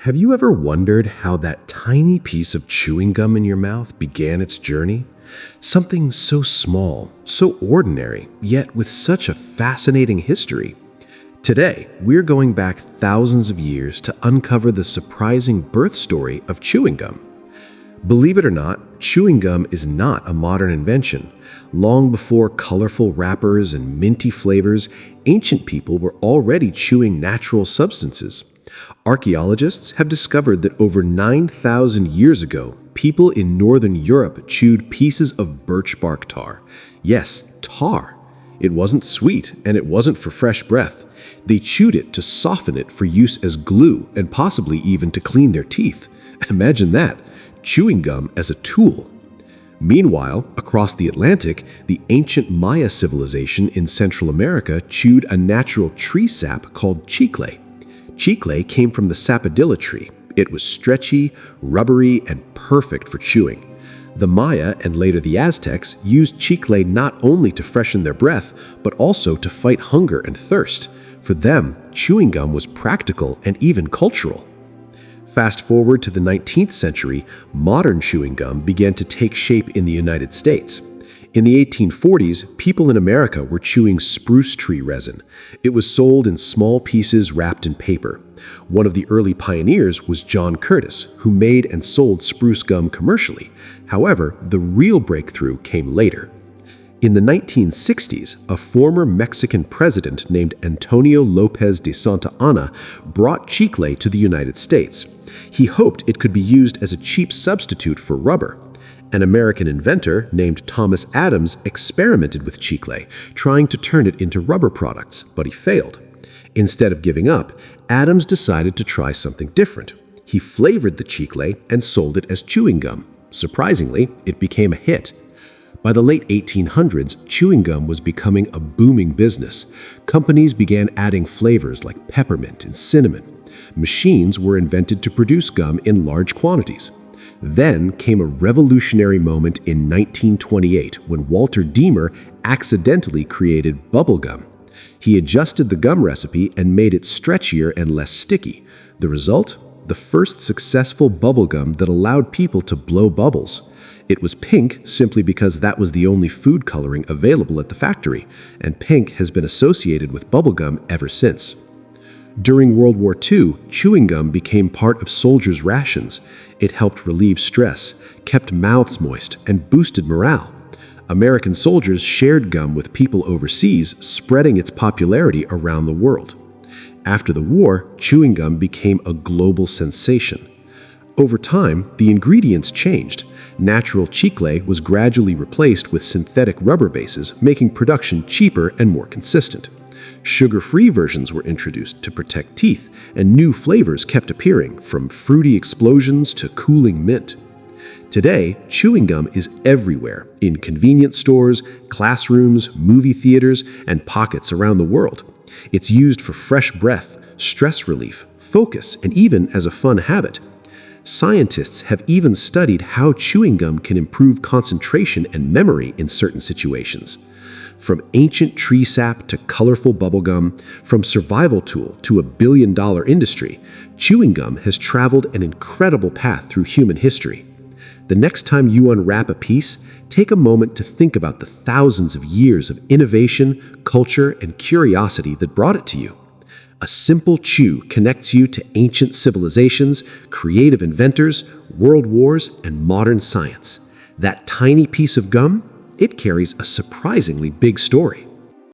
Have you ever wondered how that tiny piece of chewing gum in your mouth began its journey? Something so small, so ordinary, yet with such a fascinating history. Today, we're going back thousands of years to uncover the surprising birth story of chewing gum. Believe it or not, chewing gum is not a modern invention. Long before colorful wrappers and minty flavors, ancient people were already chewing natural substances. Archaeologists have discovered that over 9,000 years ago, people in northern Europe chewed pieces of birch bark tar. Yes, tar. It wasn't sweet, and it wasn't for fresh breath. They chewed it to soften it for use as glue and possibly even to clean their teeth. Imagine that, chewing gum as a tool. Meanwhile, across the Atlantic, the ancient Maya civilization in Central America chewed a natural tree sap called chicle. Chicle came from the sapodilla tree. It was stretchy, rubbery, and perfect for chewing. The Maya and later the Aztecs used chicle not only to freshen their breath, but also to fight hunger and thirst. For them, chewing gum was practical and even cultural. Fast forward to the 19th century, modern chewing gum began to take shape in the United States. In the 1840s, people in America were chewing spruce tree resin. It was sold in small pieces wrapped in paper. One of the early pioneers was John Curtis, who made and sold spruce gum commercially. However, the real breakthrough came later. In the 1960s, a former Mexican president named Antonio Lopez de Santa Anna brought chicle to the United States. He hoped it could be used as a cheap substitute for rubber. An American inventor named Thomas Adams experimented with chicle, trying to turn it into rubber products, but he failed. Instead of giving up, Adams decided to try something different. He flavored the chicle and sold it as chewing gum. Surprisingly, it became a hit. By the late 1800s, chewing gum was becoming a booming business. Companies began adding flavors like peppermint and cinnamon. Machines were invented to produce gum in large quantities. Then came a revolutionary moment in 1928 when Walter Deemer accidentally created bubble gum. He adjusted the gum recipe and made it stretchier and less sticky. The result? The first successful bubble gum that allowed people to blow bubbles. It was pink simply because that was the only food coloring available at the factory, and pink has been associated with bubble gum ever since. During World War II, chewing gum became part of soldiers' rations. It helped relieve stress, kept mouths moist, and boosted morale. American soldiers shared gum with people overseas, spreading its popularity around the world. After the war, chewing gum became a global sensation. Over time, the ingredients changed. Natural chicle was gradually replaced with synthetic rubber bases, making production cheaper and more consistent. Sugar-free versions were introduced to protect teeth, and new flavors kept appearing, from fruity explosions to cooling mint. Today, chewing gum is everywhere, in convenience stores, classrooms, movie theaters, and pockets around the world. It's used for fresh breath, stress relief, focus, and even as a fun habit. Scientists have even studied how chewing gum can improve concentration and memory in certain situations. From ancient tree sap to colorful bubblegum, from survival tool to a billion-dollar industry, chewing gum has traveled an incredible path through human history. The next time you unwrap a piece, take a moment to think about the thousands of years of innovation, culture, and curiosity that brought it to you. A simple chew connects you to ancient civilizations, creative inventors, world wars, and modern science. That tiny piece of gum, it carries a surprisingly big story.